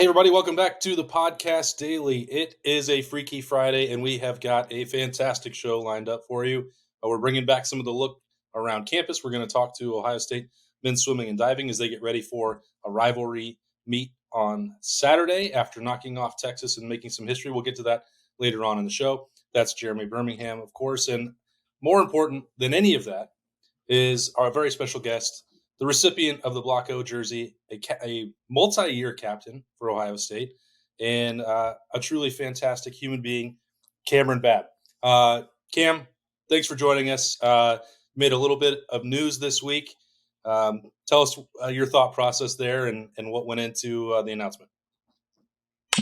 Hey, everybody, welcome back to the Podcast Daily. It is a Freaky Friday, and we have got a fantastic show lined up for you. We're bringing back some of the look around campus. We're going to talk to Ohio State men's swimming and diving as they get ready for a rivalry meet on Saturday after knocking off Texas and making some history. We'll get to that later on in the show. That's Jeremy Birmingham, of course. And more important than any of that is our very special guest, the recipient of the Block O jersey, a multi-year captain for Ohio State, and a truly fantastic human being, Kamryn Babb. Cam, thanks for joining us. Made a little bit of news this week. Tell us your thought process there and what went into the announcement.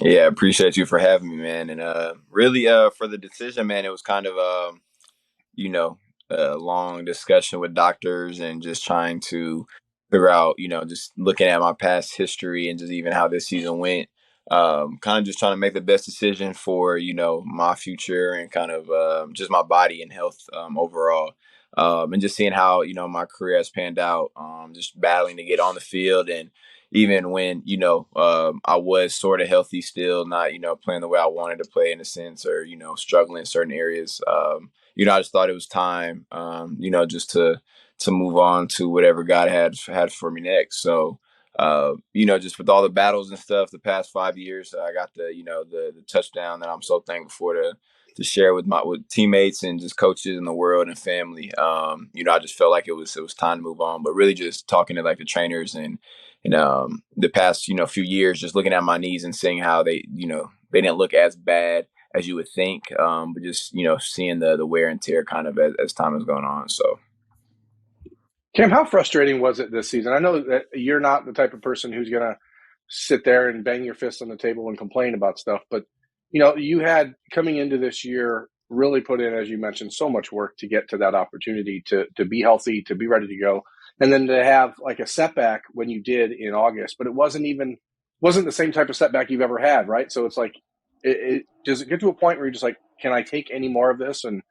Yeah, appreciate you for having me, man. And really, for the decision, man, it was kind of, a long discussion with doctors and just trying to figure out, just looking at my past history and just even how this season went. Kind of just trying to make the best decision for, my future and kind of just my body and health overall. And just seeing how, my career has panned out, just battling to get on the field and even when, I was sort of healthy still, not, playing the way I wanted to play in a sense or, struggling in certain areas. I just thought it was time, just to move on to whatever God had for me next. So, just with all the battles and stuff, the past 5 years, I got the touchdown that I'm so thankful for to share with teammates and just coaches in the world and family. I just felt like it was time to move on, but really just talking to like the trainers and the past, few years, just looking at my knees and seeing how they didn't look as bad as you would think. But just, seeing the wear and tear kind of as time is going on. So. Cam, how frustrating was it this season? I know that you're not the type of person who's going to sit there and bang your fist on the table and complain about stuff, but you had coming into this year really put in, as you mentioned, so much work to get to that opportunity to be healthy, to be ready to go, and then to have like a setback when you did in August. But it wasn't the same type of setback you've ever had, right? So it's like, does it get to a point where you're just like, can I take any more of this? And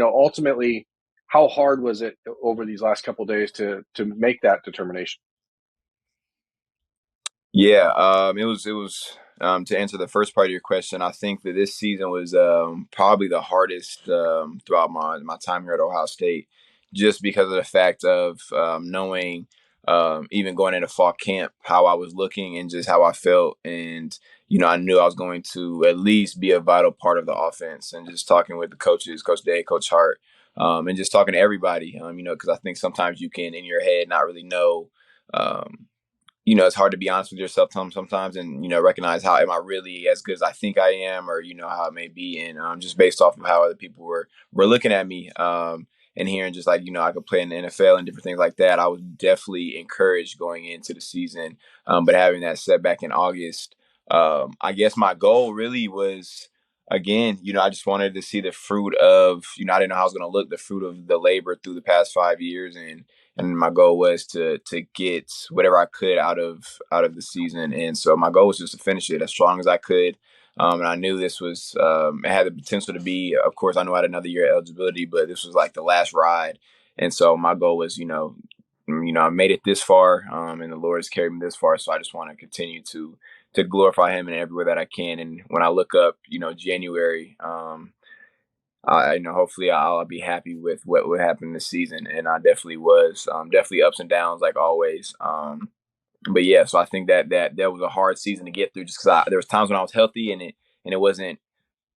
ultimately, how hard was it over these last couple of days to make that determination? Yeah, it was to answer the first part of your question. I think that this season was probably the hardest throughout my time here at Ohio State, just because of the fact of knowing even going into fall camp how I was looking and just how I felt, and I knew I was going to at least be a vital part of the offense, and just talking with the coaches, Coach Day, Coach Hart, and just talking to everybody, because I think sometimes you can in your head not really know. It's hard to be honest with yourself sometimes and, recognize how am I really as good as I think I am or, how it may be. And just based off of how other people were looking at me and hearing just like, I could play in the NFL and different things like that. I was definitely encouraged going into the season. But having that setback in August, I guess my goal really was, again, I just wanted to see the fruit of, I didn't know how I was going to look, the fruit of the labor through the past 5 years. And my goal was to get whatever I could out of the season. And so my goal was just to finish it as strong as I could. And I knew this was it had the potential to be, of course, I know I had another year of eligibility, but this was like the last ride. And so my goal was, I made it this far, and the Lord has carried me this far. So I just want to continue to glorify Him in everywhere that I can. And when I look up, January, hopefully I'll be happy with what happened this season, and I definitely was. Definitely ups and downs like always. But yeah, so I think that was a hard season to get through, just because there was times when I was healthy and it wasn't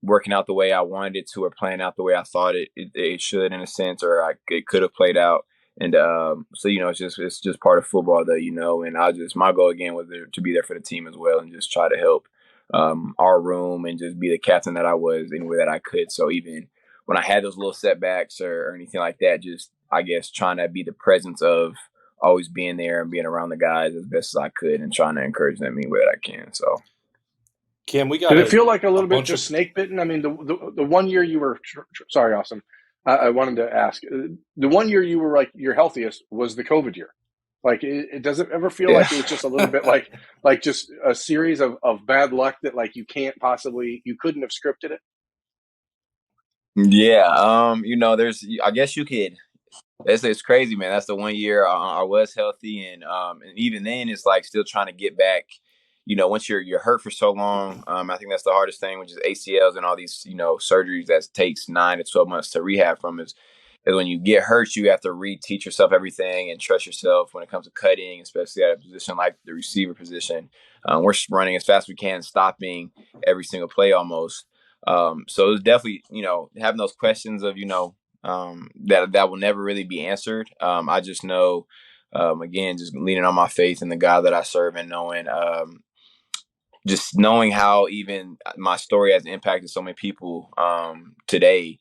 working out the way I wanted it to, or playing out the way I thought it should in a sense, or it could have played out. And so it's just part of football, though, and my goal again was to be there for the team as well, and just try to help our room and just be the captain that I was any way that I could. So even when I had those little setbacks or anything like that, just I guess trying to be the presence of always being there and being around the guys as best as I could and trying to encourage them any way that I can. So. Cam, we got. Did it feel like a little bit just snake bitten? I mean, the 1 year you were sorry, Austin. I wanted to ask, the 1 year you were like your healthiest was the COVID year. Like, it doesn't ever feel like it was just a little bit like just a series of bad luck that like you couldn't have scripted it. Yeah, I guess you could. It's crazy, man. That's the 1 year I was healthy, and even then, it's like still trying to get back, once you're hurt for so long, I think that's the hardest thing, which is ACLs and all these, surgeries that takes 9 to 12 months to rehab from is when you get hurt, you have to reteach yourself everything and trust yourself when it comes to cutting, especially at a position like the receiver position. We're running as fast as we can, stopping every single play almost. So it's definitely, having those questions of, that will never really be answered. I just know, again, just leaning on my faith in the God that I serve and just knowing how even my story has impacted so many people today.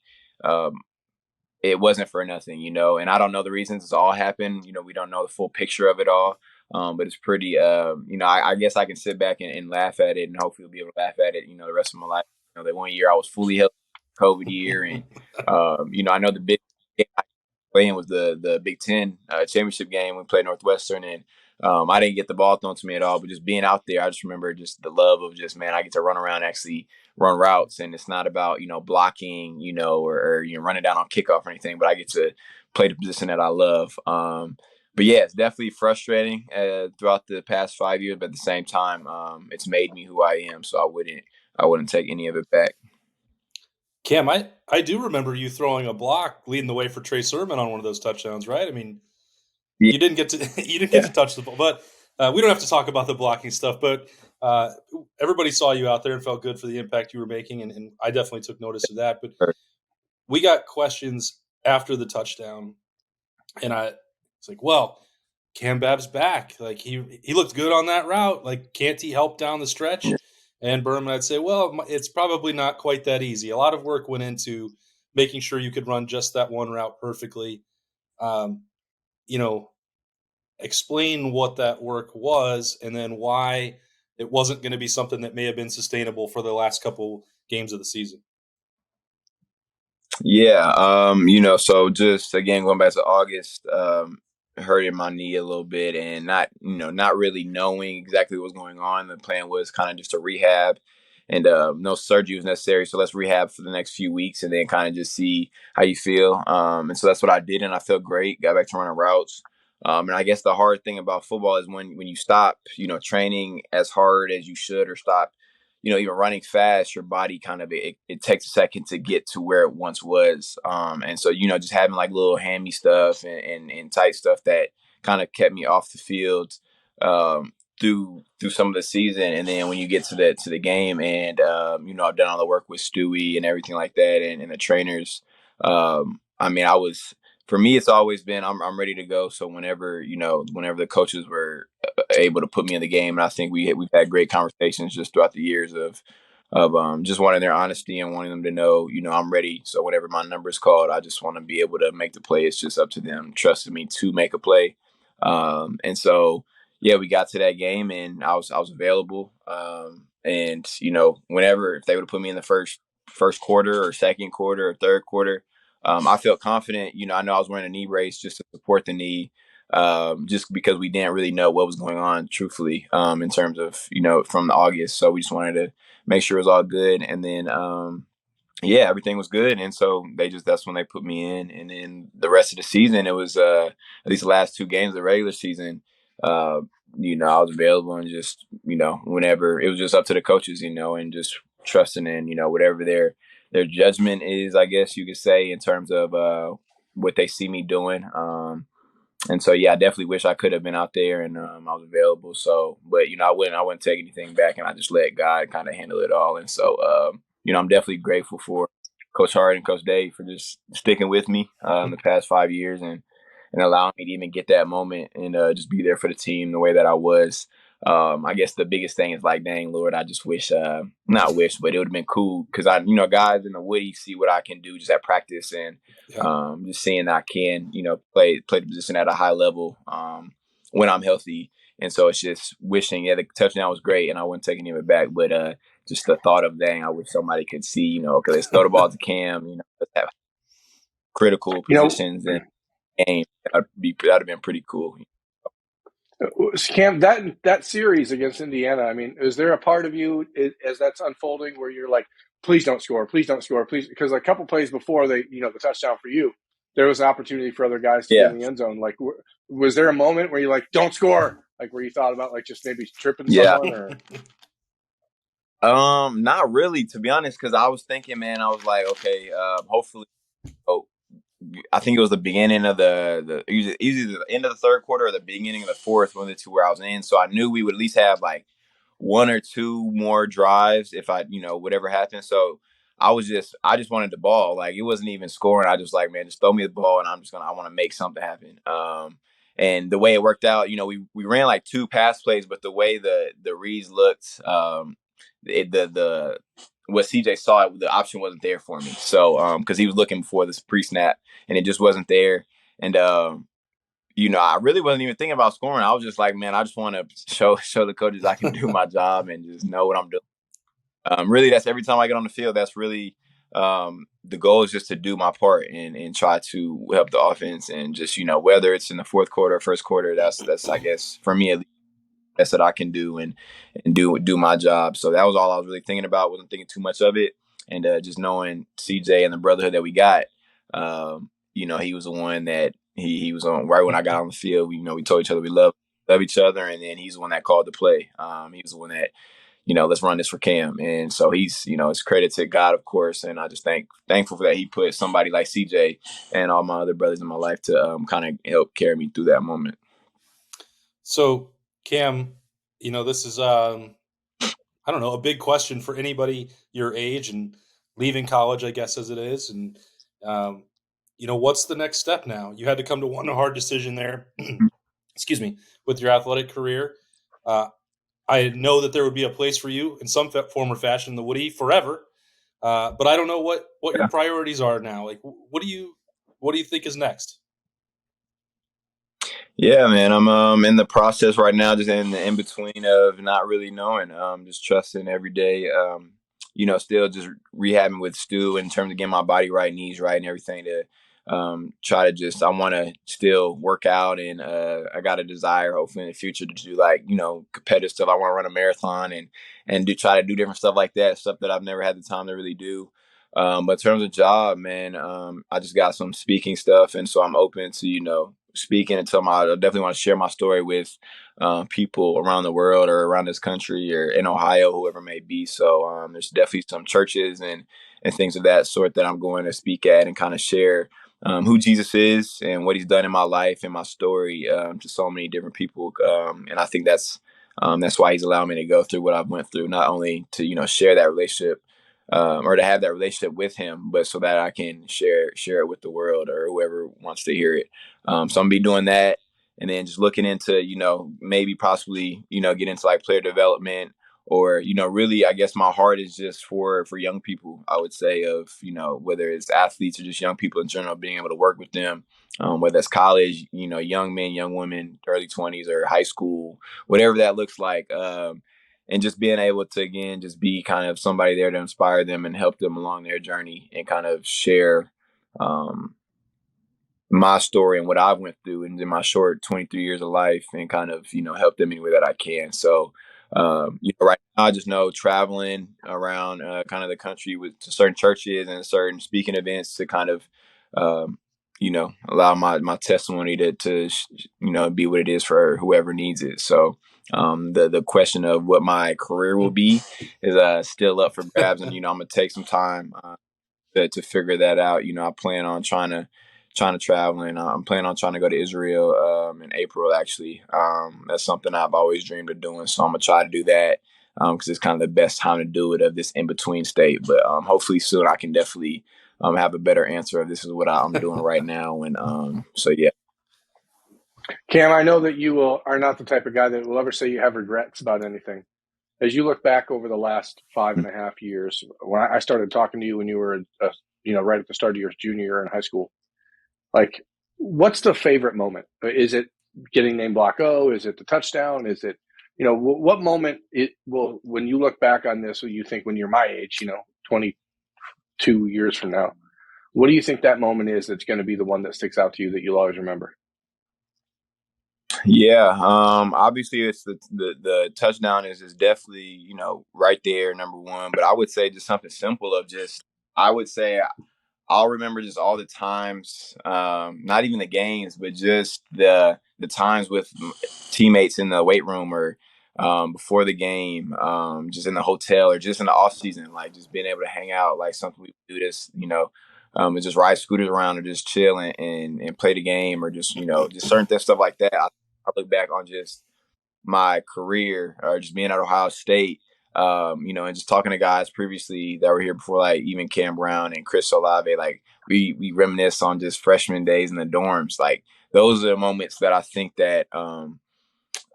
It wasn't for nothing, and I don't know the reasons it's all happened. We don't know the full picture of it all. But it's pretty, I guess I can sit back and laugh at it and hopefully be able to laugh at it, the rest of my life. That one year I was fully healthy, COVID year. And, I know the big game I playing was the Big Ten championship game. We played Northwestern, and I didn't get the ball thrown to me at all. But just being out there, I just remember just the love of just, man, I get to run around and actually run routes, and it's not about blocking, or running down on kickoff or anything, but I get to play the position that I love. But yeah, it's definitely frustrating throughout the past 5 years, but at the same time, it's made me who I am. So I wouldn't take any of it back. Cam, I do remember you throwing a block leading the way for Trey Sermon on one of those touchdowns, right? I mean, Yeah. you didn't get to touch the ball, but we don't have to talk about the blocking stuff. But everybody saw you out there and felt good for the impact you were making, and I definitely took notice of that. But we got questions after the touchdown, and it's like, well, Cam Babb's back. Like he looked good on that route. Like, can't he help down the stretch? Yeah. And Berman, I'd say, well, it's probably not quite that easy. A lot of work went into making sure you could run just that one route perfectly. Explain what that work was and then why it wasn't going to be something that may have been sustainable for the last couple games of the season. Yeah. So just again, going back to August, hurting my knee a little bit and not really knowing exactly what was going on. The plan was kind of just a rehab and no surgery was necessary. So let's rehab for the next few weeks and then kind of just see how you feel. And so that's what I did. And I felt great. Got back to running routes. And I guess the hard thing about football is when you stop, training as hard as you should or stop, even running fast, your body kind of, it takes a second to get to where it once was. And so, just having like little hammy stuff and tight stuff that kind of kept me off the field through some of the season. And then when you get to the game and, I've done all the work with Stewie and everything like that and the trainers. For me, it's always been I'm ready to go. So whenever the coaches were able to put me in the game, and I think we've had great conversations just throughout the years of just wanting their honesty and wanting them to know, I'm ready. So whenever my number is called, I just want to be able to make the play. It's just up to them trusting me to make a play. And so yeah, we got to that game and I was available. And whenever if they would have put me in the first quarter or second quarter or third quarter. I felt confident. I know I was wearing a knee brace just to support the knee, just because we didn't really know what was going on, truthfully, in terms of, from August. So we just wanted to make sure it was all good. And then, everything was good. And so that's when they put me in. And then the rest of the season, it was at least the last 2 games of the regular season, I was available and just, whenever it was just up to the coaches, and just trusting in, whatever their judgment is, I guess you could say, in terms of what they see me doing. And so, yeah, I definitely wish I could have been out there and I was available. So, but, I wouldn't take anything back and I just let God kind of handle it all. And so, I'm definitely grateful for Coach Hart and Coach Dave for just sticking with me in the past 5 years and allowing me to even get that moment and just be there for the team the way that I was. I guess the biggest thing is like, dang, Lord, I just wish, not wish, but it would have been cool because guys in the Woody see what I can do just at practice and just seeing that I can, play the position at a high level when I'm healthy. And so it's just wishing, the touchdown was great and I wouldn't take any of it back, but just the thought of, dang, I wish somebody could see, okay, let's throw the ball to Cam, let's have critical positions and game. That'd have been pretty cool. Cam, that series against Indiana, I mean, is there a part of you as that's unfolding where you're like, please don't score, please? Because a couple plays before the touchdown for you, there was an opportunity for other guys to get in the end zone. Like, was there a moment where you're like, don't score, Like where you thought about like just maybe tripping Yeah. someone or? Not really, to be honest, because I was thinking, man, I was like, okay, hopefully, oh, I think it was the beginning of the either the end of the third quarter or the beginning of the fourth, one of the two where I was in. So I knew we would at least have like one or two more drives if I, whatever happened. So I just wanted the ball. Like it wasn't even scoring. I just like, man, just throw me the ball and I want to make something happen. And the way it worked out, we ran like two pass plays, but the way the reads looked, the what CJ saw, the option wasn't there for me. So, because he was looking for this pre-snap, and it just wasn't there. And I really wasn't even thinking about scoring. I was just like, man, I just want to show the coaches I can do my job and just know what I'm doing. Really, that's every time I get on the field. That's really the goal is just to do my part and try to help the offense and just whether it's in the fourth quarter or first quarter. That's I guess for me at least best that I can do and do my job. So that was all I was really thinking about. Wasn't thinking too much of it, and just knowing CJ and the brotherhood that we got. He was the one that he was on right when I got on the field. We told each other we love each other, and then he's the one that called the play. He was the one that let's run this for Cam, and so he's it's credit to God, of course, and I just thankful for that he put somebody like CJ and all my other brothers in my life to kind of help carry me through that moment. So, Cam, this is I don't know, a big question for anybody your age and leaving college, I guess, as it is. And what's the next step now? You had to come to one hard decision there. Excuse me, with your athletic career. I know that there would be a place for you in some form or fashion in the Woody forever, but I don't know what your Yeah. priorities are now. Like, what do you think is next? Yeah, man, I'm in the process right now, just in the in between of not really knowing, just trusting every day. Still just rehabbing with Stu in terms of getting my body right, knees right, and everything to try to just. I want to still work out, and I got a desire, hopefully in the future, to do like competitive stuff. I want to run a marathon and try to do different stuff like that, stuff that I've never had the time to really do. But in terms of job, man, I just got some speaking stuff, and so I'm open to speaking and I definitely want to share my story with people around the world or around this country or in Ohio, whoever it may be. So there's definitely some churches and things of that sort that I'm going to speak at and kind of share who Jesus is and what He's done in my life and my story to so many different people. And I think that's why He's allowed me to go through what I've went through, not only to share that relationship or to have that relationship with Him, but so that I can share it with the world or whoever wants to hear it. So I'm gonna be doing that, and then just looking into maybe possibly get into like player development or really I guess my heart is just for young people. I would say of whether it's athletes or just young people in general, being able to work with them. Whether it's college, young men, young women, early 20s or high school, whatever that looks like. And just being able to again just be kind of somebody there to inspire them and help them along their journey and kind of share my story and what I went through in my short 23 years of life and kind of help them any way that I can. So right now I just know traveling around kind of the country with to certain churches and certain speaking events to kind of allow my testimony to be what it is for whoever needs it. So the question of what my career will be is still up for grabs, and I'm gonna take some time to figure that out. I plan on trying to travel, and I'm planning on trying to go to Israel in April. Actually, that's something I've always dreamed of doing, so I'm gonna try to do that because it's kind of the best time to do it of this in between state. But hopefully soon I can definitely have a better answer of this is what I'm doing right now, and so yeah. Cam, I know that you are not the type of guy that will ever say you have regrets about anything. As you look back over the last 5.5 years, when I started talking to you when you were, right at the start of your junior year in high school, like, what's the favorite moment? Is it getting named Block O? Is it the touchdown? Is it, what moment when you look back on this, you think when you're my age, 22 years from now, what do you think that moment is that's going to be the one that sticks out to you that you'll always remember? Yeah, obviously it's the touchdown is definitely right there number one. But I would say just something simple of just I would say I'll remember just all the times, not even the games, but just the times with teammates in the weight room or before the game, just in the hotel or just in the off season, like just being able to hang out, like something we do this, and just ride scooters around or just chill and play the game or just, just certain stuff like that. I look back on just my career or just being at Ohio State, and just talking to guys previously that were here before, like even Cam Brown and Chris Olave, like we reminisce on just freshman days in the dorms. Like those are the moments that I think that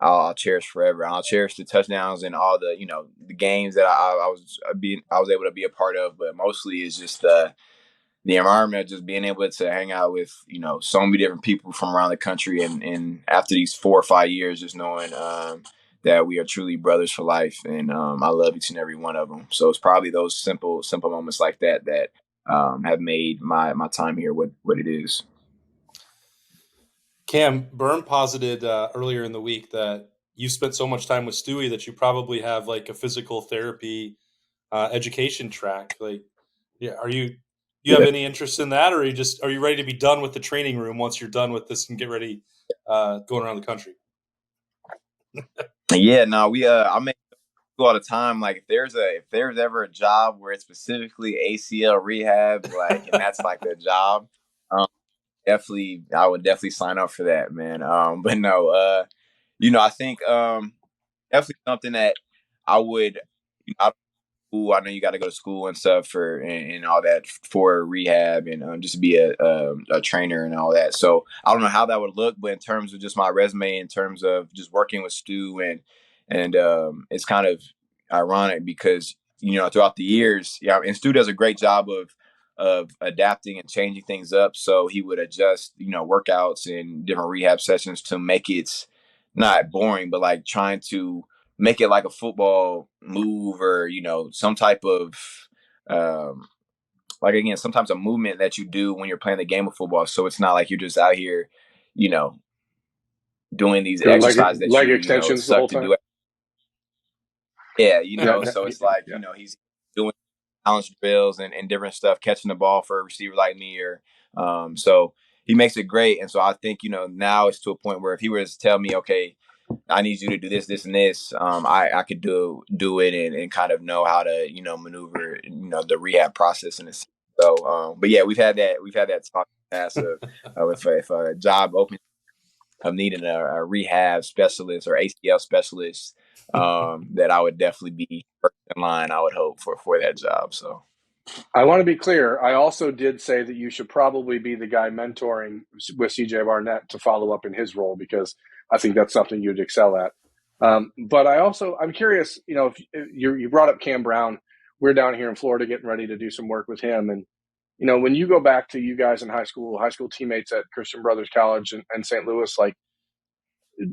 I'll cherish forever. I'll cherish the touchdowns and all the the games that I was able to be a part of, but mostly is just the environment, just being able to hang out with so many different people from around the country, and after these 4 or 5 years, just knowing that we are truly brothers for life, and I love each and every one of them. So it's probably those simple moments like that that have made my time here what it is. Cam, Byrne posited earlier in the week that you spent so much time with Stewie that you probably have like a physical therapy education track. Like, yeah, you have any interest in that, or are you ready to be done with the training room once you're done with this and get ready going around the country? Yeah, no, I make all the time. Like if there's ever a job where it's specifically ACL rehab, like, and that's like the job. Um, Definitely, I would definitely sign up for that, man. But no, I think definitely something that I would. School. I know you got to go to school and stuff and all that for rehab and just be a trainer and all that. So I don't know how that would look, but in terms of just my resume, in terms of just working with Stu and it's kind of ironic because throughout the years, yeah, and Stu does a great job of adapting and changing things up. So he would adjust workouts and different rehab sessions to make it not boring, but like trying to make it like a football move or some type of um like again sometimes a movement that you do when you're playing the game of football, so it's not like you're just out here you know doing these Doing exercises that leg you extensions the suck whole to time. do. Yeah, Yeah, so it's like he's doing balance drills and different stuff, catching the ball for a receiver like me or so he makes it great. And so I think now it's to a point where if he were to tell me, okay, I need you to do this, this, and this. I could do it and kind of know how to maneuver the rehab process and this. So, but yeah, we've had that talk in the past of if a job opens of needing a rehab specialist or ACL specialist, that I would definitely be first in line. I would hope for that job. So. I want to be clear. I also did say that you should probably be the guy mentoring with CJ Barnett to follow up in his role because I think that's something you'd excel at. But I'm curious. If you brought up Cam Brown. We're down here in Florida getting ready to do some work with him, and when you go back to you guys in high school teammates at Christian Brothers College and St. Louis, like,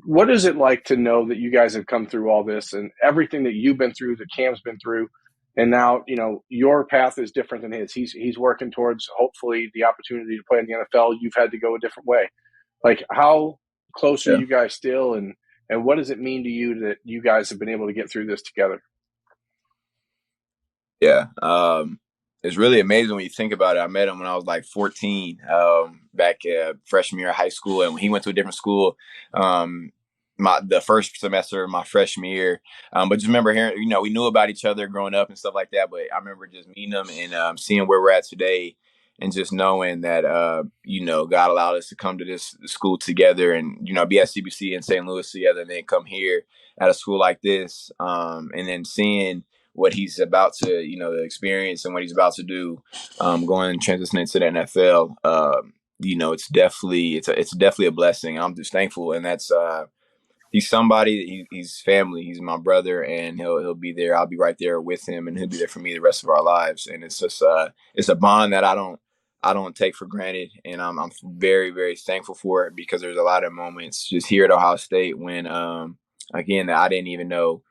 what is it like to know that you guys have come through all this and everything that you've been through, that Cam's been through, and now your path is different than his. He's working towards hopefully the opportunity to play in the NFL. You've had to go a different way. Like, how close are Yeah. you guys still, and what does it mean to you that you guys have been able to get through this together? Yeah. It's really amazing when you think about it. I met him when I was like 14, back freshman year of high school. And when he went to a different school, um, the first semester of my freshman year. But just remember hearing, we knew about each other growing up and stuff like that. But I remember just meeting him and seeing where we're at today and just knowing that, God allowed us to come to this school together and, be at CBC in St. Louis together and then come here at a school like this. And then seeing what he's about to, the experience and what he's about to do, going and transitioning to the NFL. It's definitely a blessing. I'm just thankful, and that's he's somebody. He's family. He's my brother, and he'll be there. I'll be right there with him, and he'll be there for me the rest of our lives. And it's just it's a bond that I don't take for granted, and I'm very very thankful for it because there's a lot of moments just here at Ohio State when again that I didn't even know.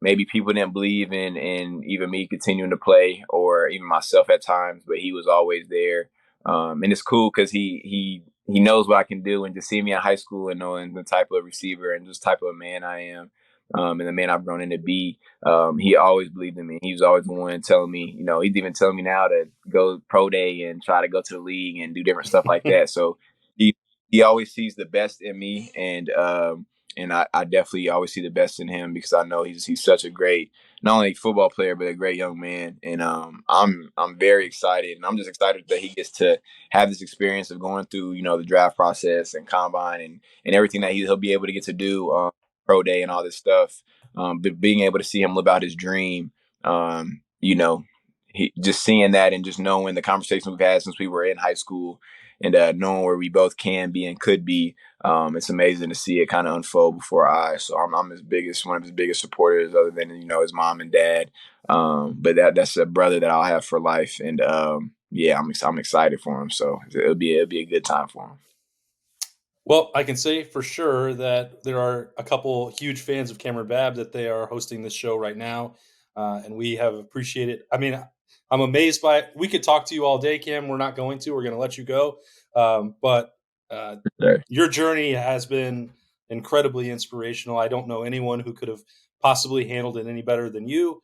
Maybe people didn't believe in even me continuing to play or even myself at times, but he was always there. And it's cool because he knows what I can do, and just see me in high school and knowing the type of receiver and just type of man I am. and the man I've grown into be. He always believed in me. He was always the one telling me, he's even telling me now to go pro day and try to go to the league and do different stuff like that. So he always sees the best in me, and I definitely always see the best in him because I know he's such a great, not only football player, but a great young man. And I'm very excited, and I'm just excited that he gets to have this experience of going through, the draft process and combine and everything that he'll be able to get to do pro day and all this stuff. But being able to see him live out his dream, he just seeing that and just knowing the conversation we've had since we were in high school and knowing where we both can be and could be. It's amazing to see it kind of unfold before our eyes. So I'm one of his biggest supporters, other than his mom and dad. But that's a brother that I'll have for life, and I'm excited for him. So it'll be a good time for him. Well, I can say for sure that there are a couple huge fans of Kamryn Babb that they are hosting this show right now, and we have appreciated. I mean, I'm amazed by it. We could talk to you all day, Cam. We're not going to. We're going to let you go. But your journey has been incredibly inspirational. I don't know anyone who could have possibly handled it any better than you.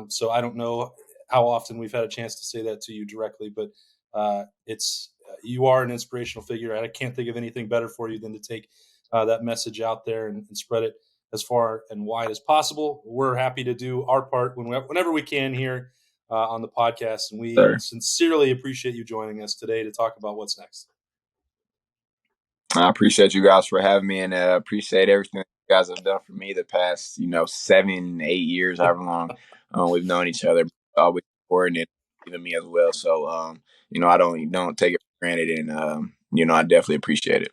So I don't know how often we've had a chance to say that to you directly, but you are an inspirational figure, and I can't think of anything better for you than to take that message out there and spread it as far and wide as possible. We're happy to do our part whenever we can here on the podcast, and we sincerely appreciate you joining us today to talk about what's next. I appreciate you guys for having me, and appreciate everything you guys have done for me the past, 7, 8 years, however long we've known each other. Always supporting and giving me as well. So, I don't take it for granted, and I definitely appreciate it.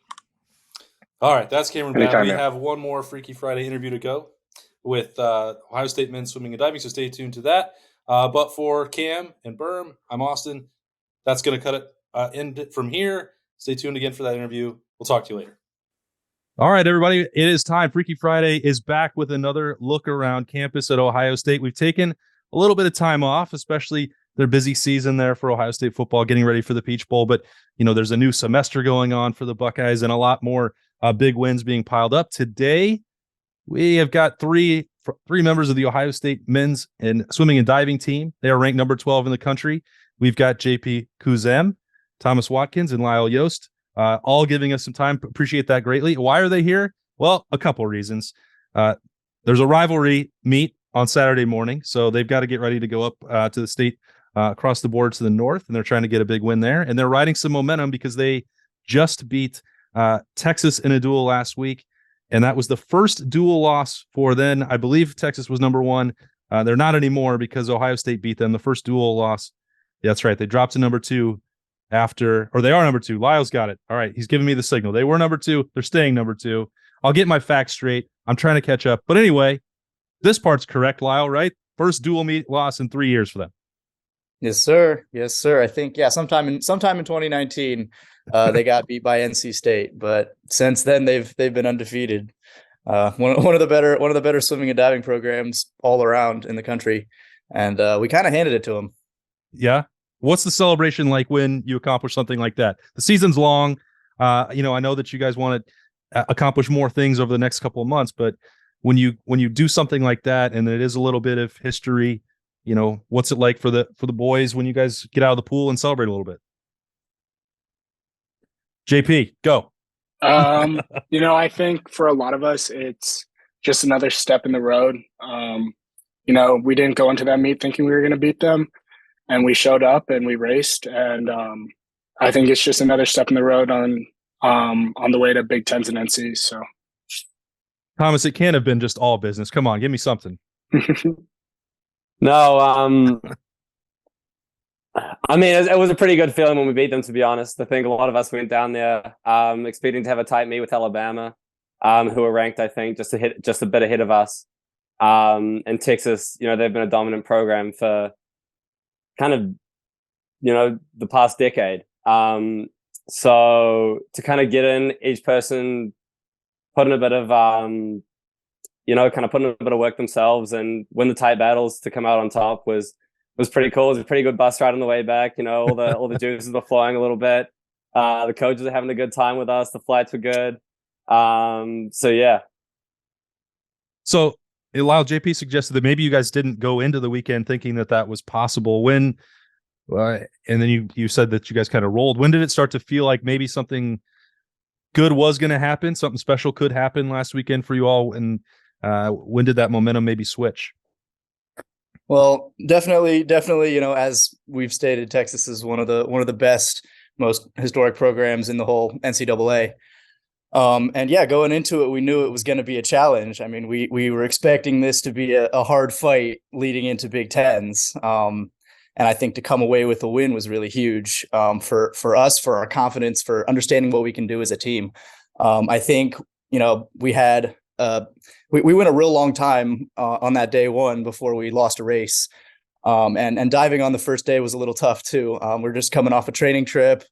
All right, that's Kamryn Babb. We man. have one more Freaky Friday interview to go with Ohio State men's swimming and diving, so stay tuned to that. But for Cam and Berm, I'm Austin. That's going to cut it end it from here. Stay tuned again for that interview. We'll talk to you later. All right, everybody, it is time. Freaky Friday is back with another look around campus at Ohio State. We've taken a little bit of time off, especially their busy season there for Ohio State football, getting ready for the Peach Bowl. But, there's a new semester going on for the Buckeyes and a lot more big wins being piled up. Today, we have got three members of the Ohio State men's and swimming and diving team. They are ranked number 12 in the country. We've got JP Kuzem, Thomas Watkins, and Lyle Yost, all giving us some time. Appreciate that greatly. Why are they here? Well, a couple of reasons. There's a rivalry meet on Saturday morning, so they've got to get ready to go up to the state across the board to the north, and they're trying to get a big win there. And they're riding some momentum because they just beat Texas in a duel last week, and that was the first duel loss for then. I believe Texas was number 1. They're not anymore because Ohio State beat them. The first duel loss. Yeah, that's right. They dropped to number 2 they are number 2. Lyle's got it. All right, he's giving me the signal. They were number 2. They're staying number 2. I'll get my facts straight. I'm trying to catch up. But anyway, this part's correct, Lyle, right? First dual meet loss in 3 years for them. Yes, sir. Yes, sir. I think, sometime in 2019, they got beat by NC State, but since then they've been undefeated. One of the better swimming and diving programs all around in the country, and we kind of handed it to them. Yeah. What's the celebration like when you accomplish something like that? The season's long. I know that you guys want to accomplish more things over the next couple of months, but when you do something like that, and it is a little bit of history, what's it like for the boys when you guys get out of the pool and celebrate a little bit? JP, go. I think for a lot of us, it's just another step in the road. We didn't go into that meet thinking we were going to beat them, and we showed up and we raced. And I think it's just another step in the road on the way to Big Tens and NCs. So, Thomas, it can't have been just all business. Come on, give me something. No, I mean, it was a pretty good feeling when we beat them, to be honest. I think a lot of us went down there expecting to have a tight meet with Alabama, who are ranked, I think, just a bit ahead of us. And Texas, they've been a dominant program for kind of, the past decade. So to kind of get in, each person put in a bit of, kind of put in a bit of work themselves and win the tight battles to come out on top was pretty cool. It was a pretty good bus ride on the way back. All the juices were flowing a little bit. The coaches are having a good time with us. The flights were good. So yeah. So Lyle, JP suggested that maybe you guys didn't go into the weekend thinking that was possible. When, and then you said that you guys kind of rolled. When did it start to feel like maybe something good was going to happen? Something special could happen last weekend for you all. And when did that momentum maybe switch? Well, definitely, as we've stated, Texas is one of the best, most historic programs in the whole NCAA. And yeah, going into it, we knew it was going to be a challenge. I mean, we were expecting this to be a hard fight leading into Big Tens. And I think to come away with a win was really huge for us, for our confidence, for understanding what we can do as a team. I think, we had we went a real long time on that day one before we lost a race. And diving on the first day was a little tough too. We're just coming off a training trip.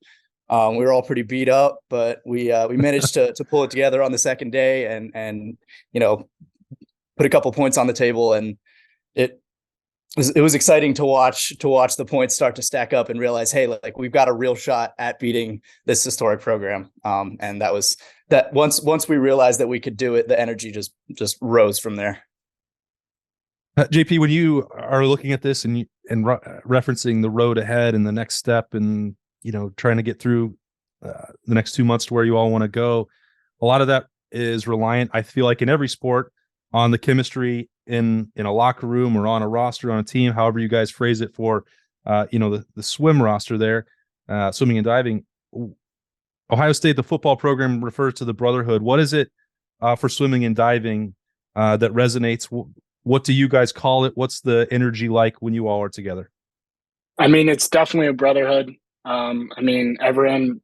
We were all pretty beat up, but we managed to pull it together on the second day and put a couple points on the table, and it was exciting to watch the points start to stack up and realize, hey, like we've got a real shot at beating this historic program. And that was that once we realized that we could do it, the energy just rose from there. JP, when you are looking at this and referencing the road ahead and the next step and trying to get through the next 2 months to where you all want to go, a lot of that is reliant, I feel like in every sport, on the chemistry in a locker room or on a roster, on a team, however you guys phrase it for, the swim roster there, swimming and diving. Ohio State, the football program, refers to the brotherhood. What is it for swimming and diving that resonates? What do you guys call it? What's the energy like when you all are together? I mean, it's definitely a brotherhood. Everyone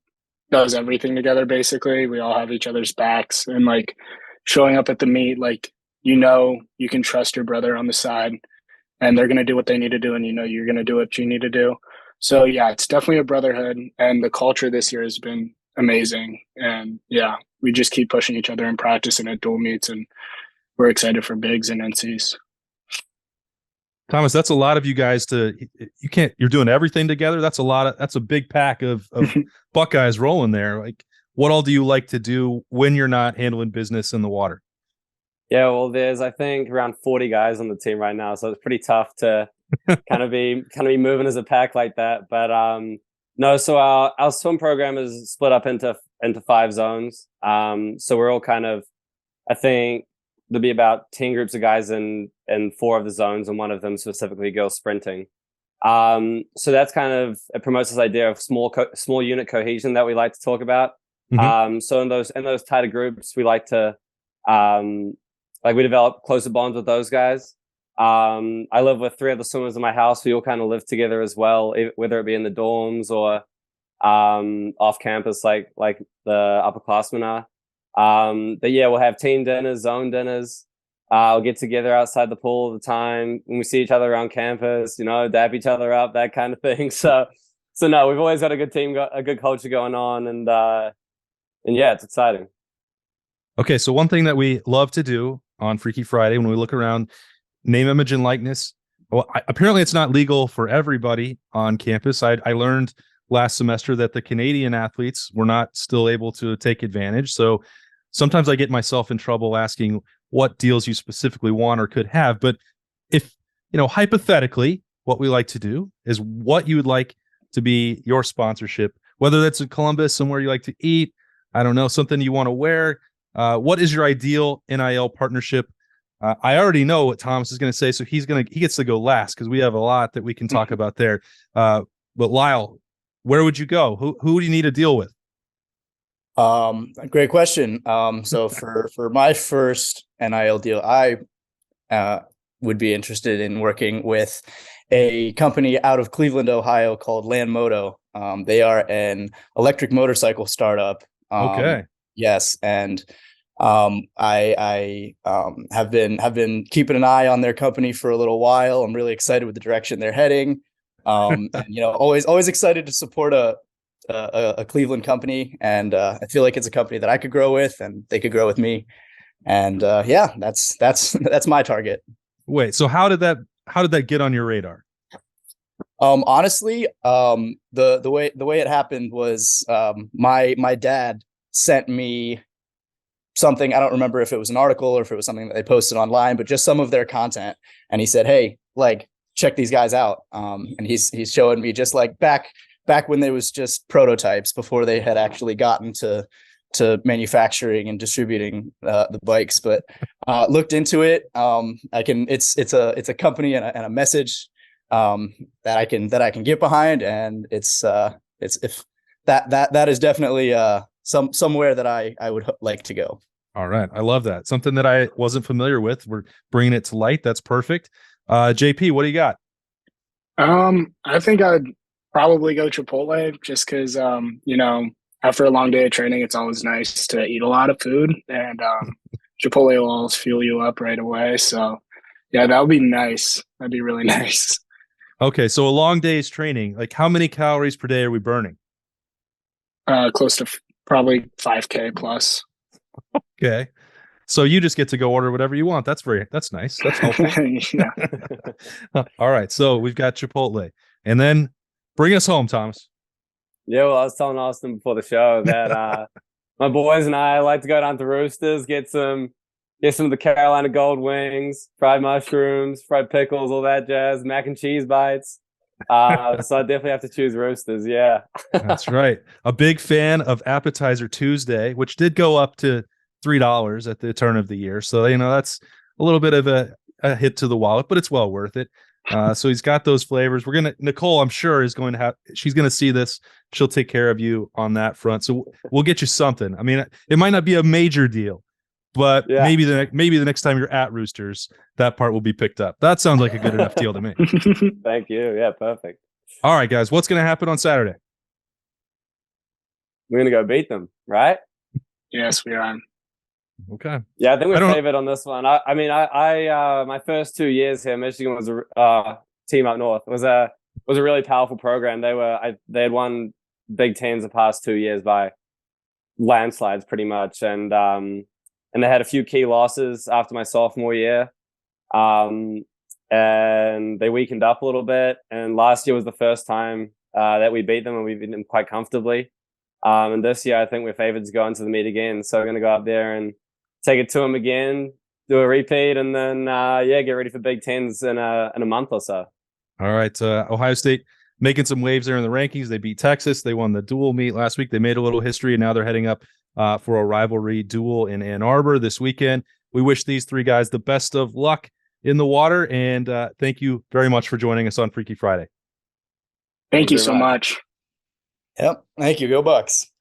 does everything together, basically. We all have each other's backs, and like showing up at the meet, like, you can trust your brother on the side and they're going to do what they need to do. And, you're going to do what you need to do. So yeah, it's definitely a brotherhood, and the culture this year has been amazing. And yeah, we just keep pushing each other in practice and at dual meets, and we're excited for bigs and NCs. Thomas, that's a lot of you guys you're doing everything together. That's a big pack of Buckeyes rolling there. Like, what all do you like to do when you're not handling business in the water? Yeah, well, there's, I think, around 40 guys on the team right now, so it's pretty tough to kind of be moving as a pack like that. But no, so our swim program is split up into 5 zones. So we're all kind of, I think there'll be about 10 groups of guys in 4 of the zones, and one of them specifically girls sprinting. So that's it promotes this idea of small unit cohesion that we like to talk about. Mm-hmm. So in those tighter groups, we like to we develop closer bonds with those guys. I live with 3 other swimmers in my house. We all kind of live together as well, whether it be in the dorms or off campus, like the upperclassmen are. But yeah, we'll have team dinners, zone dinners. We'll get together outside the pool all the time when we see each other around campus, dap each other up, that kind of thing. So no, we've always got a good team, a good culture going on, and yeah, it's exciting. Okay, so one thing that we love to do on Freaky Friday when we look around, name, image, and likeness. Well, apparently it's not legal for everybody on campus. I learned last semester that the Canadian athletes were not still able to take advantage. So sometimes I get myself in trouble asking what deals you specifically want or could have. But if, hypothetically, what we like to do is what you would like to be your sponsorship, whether that's in Columbus, somewhere you like to eat, I don't know, something you want to wear. What is your ideal NIL partnership? I already know what Thomas is going to say, so he gets to go last because we have a lot that we can talk about there. But Lyle, where would you go? Who do you need to deal with? Great question. So for my first NIL deal, I would be interested in working with a company out of Cleveland, Ohio called Land Moto. They are an electric motorcycle startup. Okay. Yes, and I have been keeping an eye on their company for a little while. I'm really excited with the direction they're heading. And always excited to support a Cleveland company, and I feel like it's a company that I could grow with, and they could grow with me. And yeah, that's my target. Wait, so how did that get on your radar? Honestly, the way it happened was my dad sent me something. I don't remember if it was an article or if it was something that they posted online, but just some of their content. And he said, "Hey, like, check these guys out." And he's showing me just like back when there was just prototypes before they had actually gotten to manufacturing and distributing the bikes. But looked into it. It's a company and a message that I can get behind, and it's if that is definitely somewhere that I would like to go. All right. I love that. Something that I wasn't familiar with. We're bringing it to light. That's perfect. JP, what do you got? I think I'd probably go Chipotle just because, after a long day of training, it's always nice to eat a lot of food, and Chipotle will always fuel you up right away. So, yeah, that would be nice. That'd be really nice. Okay. So a long day's training, like how many calories per day are we burning? Close to probably 5K plus. Okay. So you just get to go order whatever you want. That's nice. That's helpful. Yeah. All right. So we've got Chipotle. And then bring us home, Thomas. Yeah, well, I was telling Austin before the show that my boys and I like to go down to Roosters, get some of the Carolina Gold wings, fried mushrooms, fried pickles, all that jazz, mac and cheese bites. So I definitely have to choose Roosters. Yeah. That's right. A big fan of Appetizer Tuesday, which did go up to $3 at the turn of the year. So, that's a little bit of a hit to the wallet, but it's well worth it. So he's got those flavors. Nicole, I'm sure, she's going to see this. She'll take care of you on that front. So we'll get you something. I mean, it might not be a major deal, but maybe the next time you're at Roosters, that part will be picked up. That sounds like a good enough deal to me. Thank you. Yeah, perfect. All right, guys, what's going to happen on Saturday? We're going to go beat them, right? Yes, we are. Okay. Yeah, I think we're favored on this one. I mean, my first 2 years here, Michigan was a team up north. It was a really powerful program. They had won Big Tens the past 2 years by landslides, pretty much, and they had a few key losses after my sophomore year, and they weakened up a little bit. And last year was the first time that we beat them, and we beat them quite comfortably. And this year, I think we're favored to go into the meet again. So we're going to go up there and take it to them again, do a repeat, and then get ready for Big Tens in a month or so. All right, Ohio State making some waves there in the rankings. They beat Texas. They won the dual meet last week. They made a little history, and now they're heading up for a rivalry duel in Ann Arbor this weekend. We wish these three guys the best of luck in the water, and thank you very much for joining us on Freaky Friday. Thank you so much. Yep. Thank you. Go Bucks.